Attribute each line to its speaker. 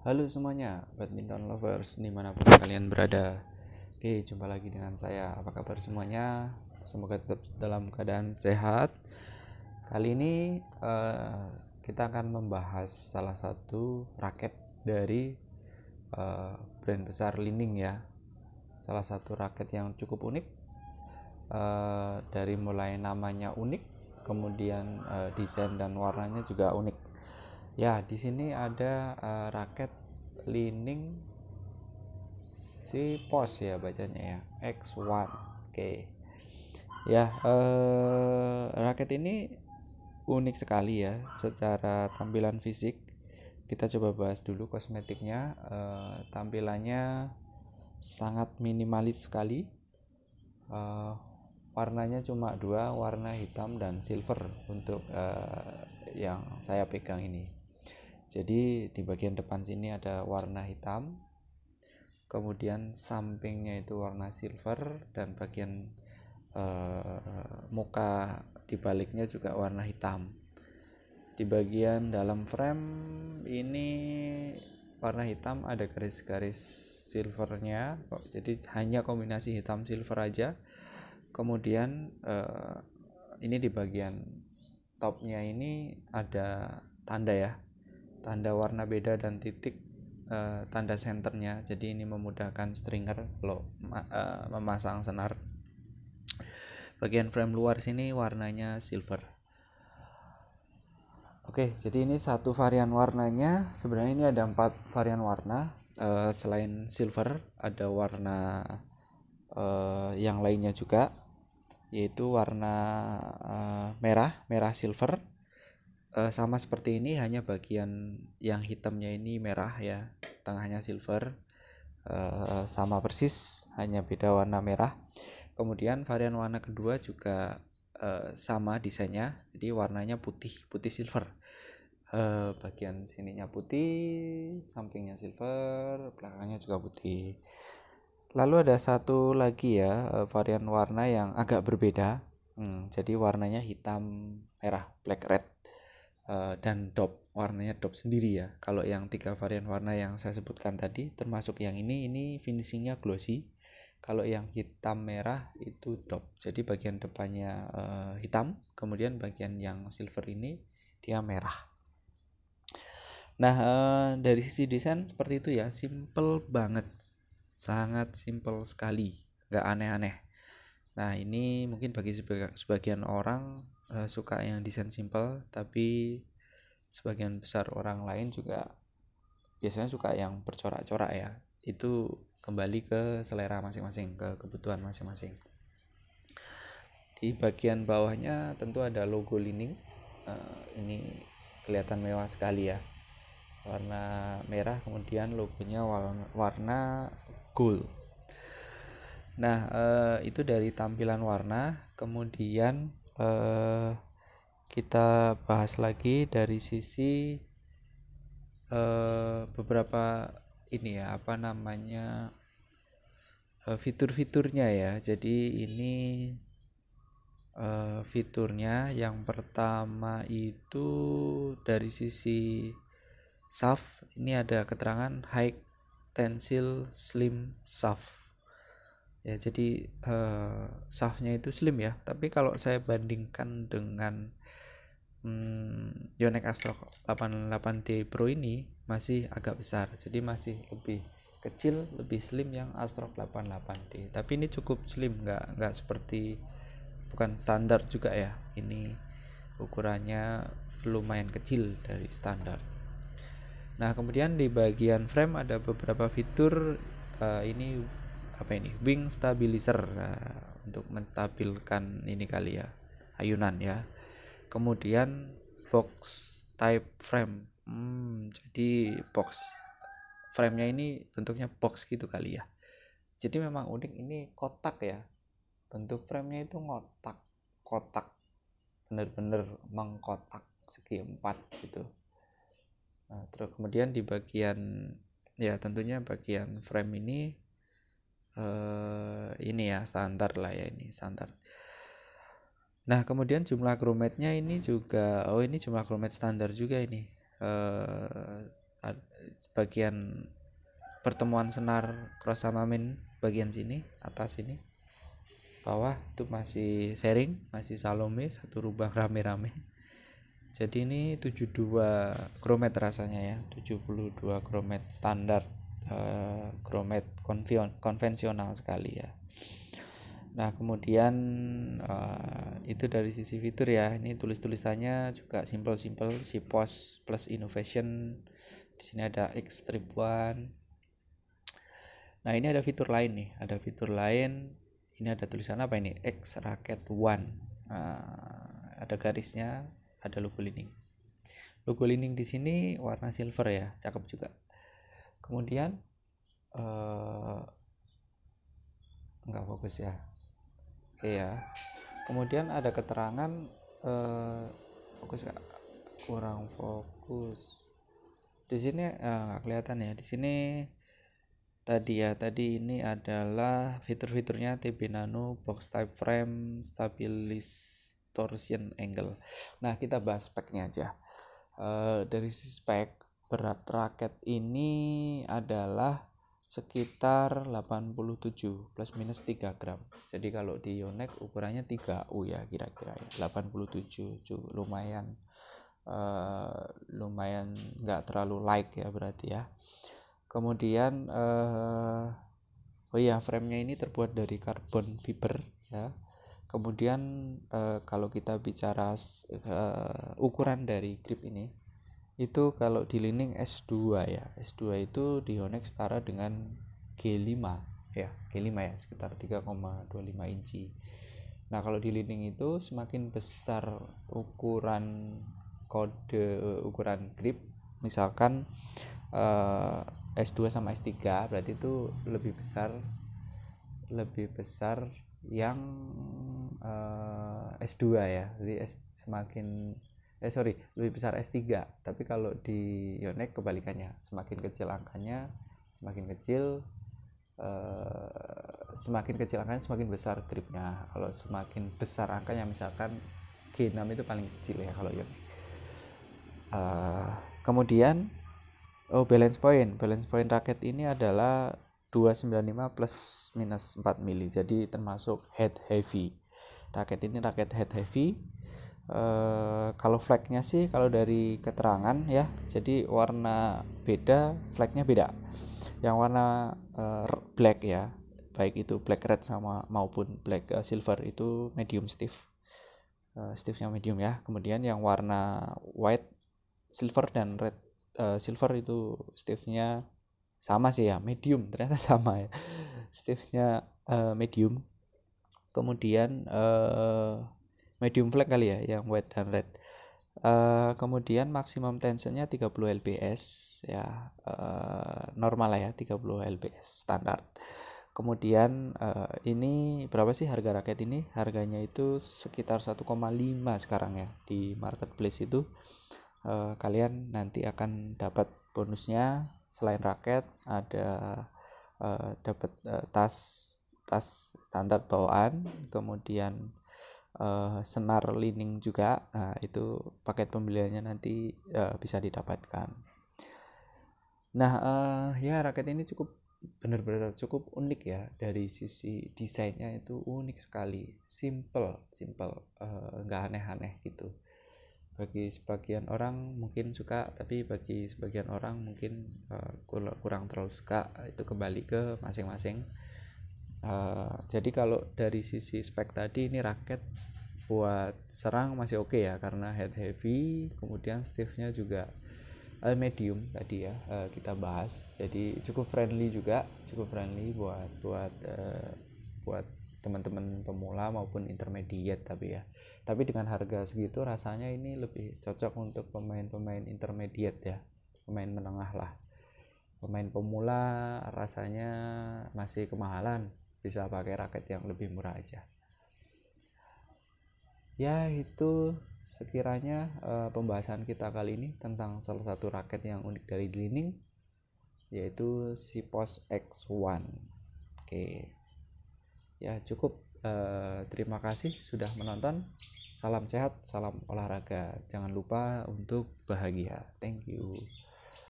Speaker 1: Halo semuanya, badminton lovers dimanapun kalian berada. Oke, jumpa lagi dengan saya. Apa kabar semuanya? Semoga tetap dalam keadaan sehat. Kali ini kita akan membahas salah satu raket dari brand besar Li-Ning ya. Salah satu raket yang cukup unik. Dari mulai namanya unik, kemudian desain dan warnanya juga unik. Ya, di sini ada raket Li-Ning C-Pos ya bacanya ya, X1. Oke. Ya, raket ini unik sekali ya secara tampilan fisik. Kita coba bahas dulu kosmetiknya. Tampilannya sangat minimalis sekali. Warnanya cuma dua, warna hitam dan silver untuk yang saya pegang ini. Jadi di bagian depan sini ada warna hitam, kemudian sampingnya itu warna silver, dan bagian muka di baliknya juga warna hitam. Di bagian dalam frame ini warna hitam, ada garis-garis silvernya, jadi hanya kombinasi hitam silver aja. Kemudian ini di bagian topnya ini ada tanda ya, tanda warna beda dan titik tanda senternya, jadi ini memudahkan stringer kalau memasang senar. Bagian frame luar sini warnanya silver. Oke, jadi ini satu varian warnanya. Sebenarnya ini ada 4 varian warna. Selain silver ada warna yang lainnya juga, yaitu warna merah silver. Sama seperti ini, hanya bagian yang hitamnya ini merah ya, tengahnya silver. Sama persis, hanya beda warna merah. Kemudian varian warna kedua juga sama desainnya, jadi warnanya putih silver. Bagian sininya putih, sampingnya silver, belakangnya juga putih. Lalu ada satu lagi ya, varian warna yang agak berbeda. Jadi warnanya hitam merah, black red. Dan dop, warnanya dop sendiri ya. Kalau yang 3 varian warna yang saya sebutkan tadi, termasuk yang ini finishingnya glossy. Kalau yang hitam merah itu dop, jadi bagian depannya hitam, kemudian bagian yang silver ini dia merah. Nah, dari sisi desain seperti itu ya, simple banget, sangat simple sekali, nggak aneh-aneh. Nah, ini mungkin bagi sebagian orang suka yang desain simple, tapi sebagian besar orang lain juga biasanya suka yang bercorak-corak ya. Itu kembali ke selera masing-masing, ke kebutuhan masing-masing. Di bagian bawahnya tentu ada logo Li-Ning. Ini kelihatan mewah sekali ya, warna merah, kemudian logonya warna gold. Nah, itu dari tampilan warna. Kemudian kita bahas lagi dari sisi beberapa ini ya, apa namanya, fitur-fiturnya ya. Jadi ini fiturnya yang pertama itu dari sisi shaft, ini ada keterangan high tensile slim shaft ya, jadi shaftnya itu slim ya, tapi kalau saya bandingkan dengan Yonex Astrock 88D Pro ini masih agak besar, jadi masih lebih kecil, lebih slim yang Astrock 88D. Tapi ini cukup slim, nggak seperti, bukan standar juga ya, ini ukurannya lumayan kecil dari standar. Nah, kemudian di bagian frame ada beberapa fitur. Ini apa ini, wing stabilizer, untuk menstabilkan ini kali ya, ayunan ya. Kemudian box type frame, jadi box frame-nya ini bentuknya box gitu kali ya. Jadi memang unik, ini kotak ya, bentuk frame-nya itu kotak, bener-bener mengkotak segi 4 gitu. Nah, terus kemudian di bagian ya, tentunya bagian frame ini ya standar lah ya, ini standar. Nah, kemudian jumlah grommetnya ini juga, ini jumlah grommet standar juga ini. bagian pertemuan senar cross sama main bagian sini, atas ini, bawah itu masih sharing, masih Salome, satu rubah rame-rame. Jadi ini 72 chromat rasanya ya, 72 chromat standar, chromat konvensional sekali ya. Nah kemudian itu dari sisi fitur ya. Ini tulisannya juga simple SIPOS plus innovation. Di sini ada X Strip One. Nah ini ada fitur lain nih, ada fitur lain. Ini ada tulisan apa ini? X Racket One. Ada garisnya, ada logo Li-Ning. Logo Li-Ning di sini warna silver ya, cakep juga. Kemudian nggak fokus ya. Oke ya. Kemudian ada keterangan fokus gak? Kurang fokus. Di sini nggak kelihatan ya. Di sini tadi ini adalah fitur-fiturnya TB Nano, box type frame, stabilis torsion angle. Nah kita bahas speknya aja. Dari spek berat raket ini adalah sekitar 87 plus minus 3 gram. Jadi kalau di Yonex ukurannya 3U ya kira-kira ya. 87 lumayan nggak terlalu light ya berarti ya. Kemudian framenya ini terbuat dari karbon fiber ya. Kemudian kalau kita bicara ukuran dari grip ini, itu kalau di Li-Ning S2 ya, S2 itu di Yonex setara dengan G5 ya, G5 ya, sekitar 3,25 inci. Nah kalau di Li-Ning itu semakin besar ukuran grip, misalkan S2 sama S3 berarti itu lebih besar yang S2 ya. Jadi lebih besar S3. Tapi kalau di Yonex kebalikannya, semakin kecil angkanya semakin angkanya semakin besar gripnya. Kalau semakin besar angkanya misalkan G6 itu paling kecil ya kalau Yonex. Kemudian balance point raket ini adalah 295 plus minus 4 mili, jadi termasuk head heavy. Raket ini raket head heavy. Kalau flagnya sih kalau dari keterangan ya, jadi warna beda, flagnya beda. Yang warna black ya, baik itu black red maupun black silver itu medium stiff, stiffnya medium ya. Kemudian yang warna white, silver dan red silver itu stiffnya sama sih ya, medium, ternyata sama ya, stiffnya medium. Kemudian medium flag kali ya yang white dan red. Kemudian maksimum tensionnya 30 lbs ya, normal lah ya, 30 lbs standar. Kemudian ini berapa sih harga raket ini? Harganya itu sekitar 1,5 sekarang ya di marketplace itu. Kalian nanti akan dapat bonusnya selain raket, ada dapat tas standar bawaan, kemudian senar Li-Ning juga. Nah itu paket pembeliannya nanti bisa didapatkan. Nah ya raket ini benar-benar cukup unik ya. Dari sisi desainnya itu unik sekali, simple, nggak aneh-aneh gitu. Bagi sebagian orang mungkin suka, tapi bagi sebagian orang mungkin kurang terlalu suka. Itu kembali ke masing-masing. Jadi kalau dari sisi spek tadi, ini raket buat serang masih oke ya, karena head heavy, kemudian stiffnya juga medium tadi ya, kita bahas. Jadi cukup friendly buat teman-teman pemula maupun intermediate. Tapi dengan harga segitu rasanya ini lebih cocok untuk pemain-pemain intermediate ya, pemain menengah lah. Pemain pemula rasanya masih kemahalan, bisa pakai raket yang lebih murah aja. Ya itu sekiranya pembahasan kita kali ini tentang salah satu raket yang unik dari Li-Ning, yaitu SIPOS X1. Oke ya, cukup. Terima kasih sudah menonton. Salam sehat, salam olahraga. Jangan lupa untuk bahagia. Thank you.